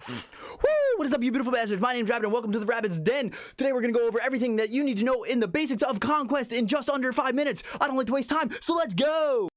Woo! What is up, you beautiful bastards? My name's Rabbit, and welcome to the Rabbit's Den. Today we're gonna go over everything that you need to know in the basics of Conquest in just under 5 minutes. I don't like to waste time, so let's go!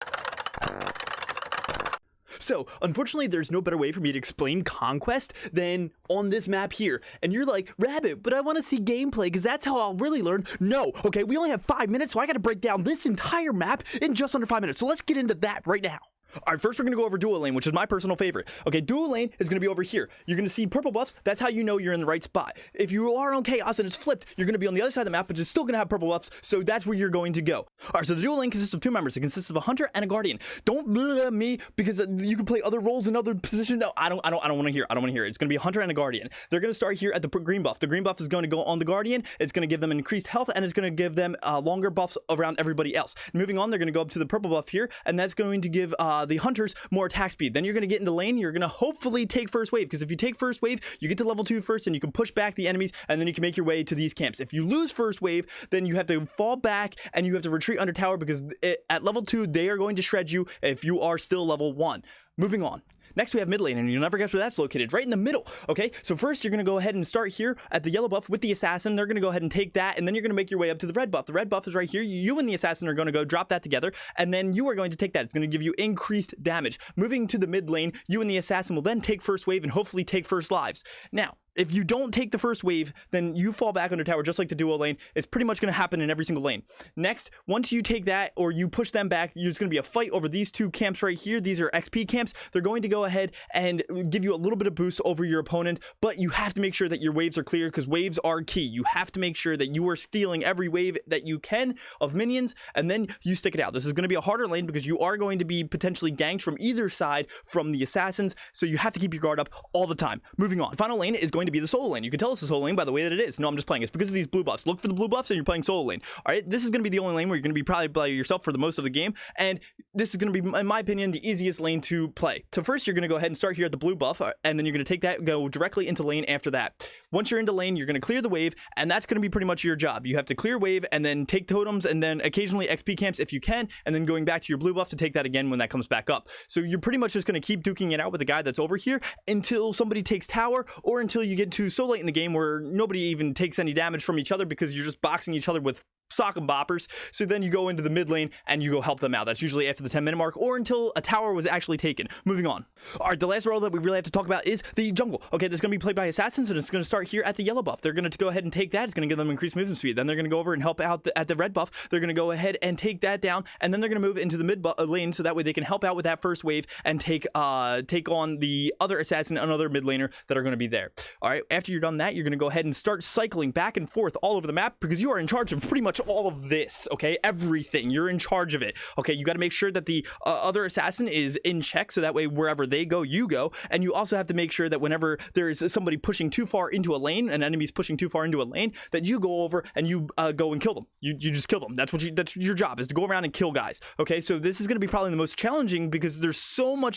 So, unfortunately, there's no better way for me to explain Conquest than on this map here. And you're like, Rabbit, but I want to see gameplay because that's how I'll really learn. No, okay, we only have 5 minutes, so I got to break down this entire map in just under 5 minutes. So let's get into that right now. All right, first we're going to go over dual lane, which is my personal favorite. Okay, dual lane is going to be over here. You're going to see purple buffs. That's how you know you're in the right spot. If you are on chaos and it's flipped, you're going to be on the other side of the map, but it's still going to have purple buffs, so that's where you're going to go. All right, so the dual lane consists of 2 members. It consists of a hunter and a guardian. Don't blame me because you can play other roles in other positions. No, I don't want to hear. I don't want to hear it. It's going to be a hunter and a guardian. They're going to start here at the green buff. The green buff is going to go on the guardian. It's going to give them increased health, and it's going to give them longer buffs around everybody else. Moving on, they're going to go up to the purple buff here, and that's going to give the hunters more attack speed. Then you're going to get into lane. You're going to hopefully take first wave, because if you take first wave, you get to level 2 first, and you can push back the enemies, and then you can make your way to these camps. If you lose first wave, then you have to fall back and you have to retreat under tower, because at level 2 they are going to shred you if you are still level 1. Moving on. Next, we have mid lane, and you'll never guess where that's located, right in the middle, okay? So first, you're going to go ahead and start here at the yellow buff with the assassin. They're going to go ahead and take that, and then you're going to make your way up to the red buff. The red buff is right here. You and the assassin are going to go drop that together, and then you are going to take that. It's going to give you increased damage. Moving to the mid lane, you and the assassin will then take first wave and hopefully take first lives. Now, if you don't take the first wave, then you fall back under tower just like the duo lane. It's pretty much going to happen in every single lane. Next, once you take that or you push them back, there's going to be a fight over these 2 camps right here. These are XP camps. They're going to go ahead and give you a little bit of boost over your opponent, but you have to make sure that your waves are clear, because waves are key. You have to make sure that you are stealing every wave that you can of minions, and then you stick it out. This is going to be a harder lane because you are going to be potentially ganked from either side from the assassins, so you have to keep your guard up all the time. Moving on. The final lane is going to be the solo lane. You can tell it's a solo lane by the way that it is. No, I'm just playing. It's because of these blue buffs. Look for the blue buffs and you're playing solo lane. All right, this is going to be the only lane where you're going to be probably by yourself for the most of the game, and this is going to be, in my opinion, the easiest lane to play. So first, you're going to go ahead and start here at the blue buff, and then you're going to take that and go directly into lane after that. Once you're into lane, you're going to clear the wave, and that's going to be pretty much your job. You have to clear wave and then take totems, and then occasionally XP camps if you can, and then going back to your blue buff to take that again when that comes back up. So you're pretty much just going to keep duking it out with the guy that's over here until somebody takes tower, or until you get to so late in the game where nobody even takes any damage from each other because you're just boxing each other with sock and boppers. So then you go into the mid lane and you go help them out. That's usually after the 10-minute mark or until a tower was actually taken. Moving on. All right, the last role that we really have to talk about is the jungle. Okay, that's going to be played by assassins, and it's going to start here at the yellow buff. They're going to go ahead and take that. It's going to give them increased movement speed. Then they're going to go over and help out at the red buff. They're going to go ahead and take that down, and then they're going to move into the mid lane so that way they can help out with that first wave and take on the other assassin and another mid laner that are going to be there. All right, after you're done that, you're going to go ahead and start cycling back and forth all over the map, because you are in charge of pretty much all of this, okay? Everything. You're in charge of it, okay? You got to make sure that the other assassin is in check, so that way wherever they go, you go. And you also have to make sure that whenever there is somebody pushing too far into a lane, an enemy's pushing too far into a lane, that you go over and you go and kill them. You just kill them. That's your job, is to go around and kill guys, okay? So this is going to be probably the most challenging, because there's so many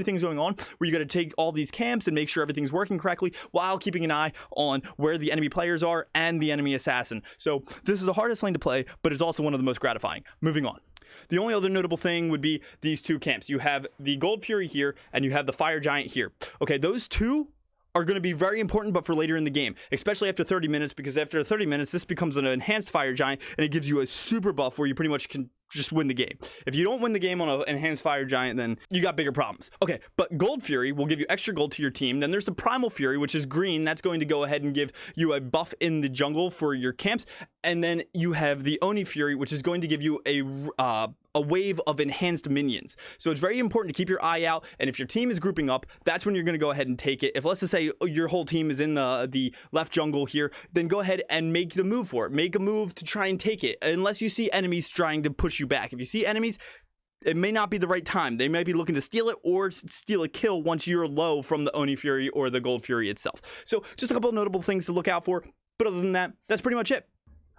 things going on where you got to take all these camps and make sure everything's working correctly while keeping an eye on where the enemy players are and the enemy assassin. So this is the hardest lane to play, but it's also one of the most gratifying. Moving on. The only other notable thing would be these 2 camps. You have the Gold Fury here, and you have the Fire Giant here. Okay, those 2 are going to be very important, but for later in the game, especially after 30 minutes, because after 30 minutes, this becomes an enhanced Fire Giant, and it gives you a super buff where you pretty much can just win the game. If you don't win the game on an enhanced Fire Giant, then you got bigger problems. Okay, but Gold Fury will give you extra gold to your team. Then there's the Primal Fury, which is green. That's going to go ahead and give you a buff in the jungle for your camps. And then you have the Oni Fury, which is going to give you a wave of enhanced minions. So it's very important to keep your eye out, and if your team is grouping up, that's when you're going to go ahead and take it. If, let's just say, your whole team is in the left jungle here, then go ahead and make the move for it. Make a move to try and take it, unless you see enemies trying to push you back. If you see enemies, it may not be the right time. They might be looking to steal it or steal a kill once you're low from the Oni Fury or the Gold Fury itself. So just a couple of notable things to look out for, but other than that, that's pretty much it.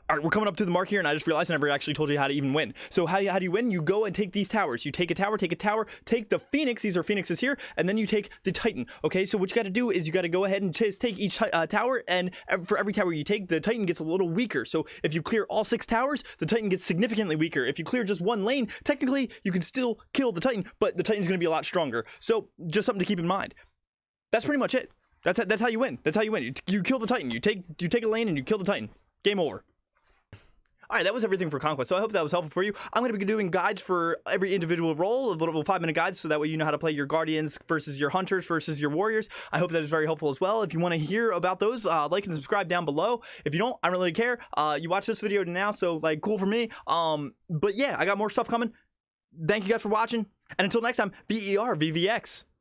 All right, we're coming up to the mark here, and I just realized I never actually told you how to even win. So how do you win? You go and take these towers. You take a tower, take the Phoenix. These are Phoenixes here, and then you take the Titan. Okay, so what you got to do is you got to go ahead and just take each tower, and for every tower you take, the Titan gets a little weaker. So if you clear all 6 towers, the Titan gets significantly weaker. If you clear just one lane, technically you can still kill the Titan, but the Titan's going to be a lot stronger. So just something to keep in mind. That's pretty much it. That's how you win. That's how you win. You kill the Titan. You take a lane and you kill the Titan. Game over. All right, that was everything for Conquest, so I hope that was helpful for you. I'm going to be doing guides for every individual role, little 5-minute guides, so that way you know how to play your Guardians versus your Hunters versus your Warriors. I hope that is very helpful as well. If you want to hear about those, like and subscribe down below. If you don't, I don't really care. You watch this video now, so like cool for me. But yeah, I got more stuff coming. Thank you guys for watching, and until next time, VERVVX.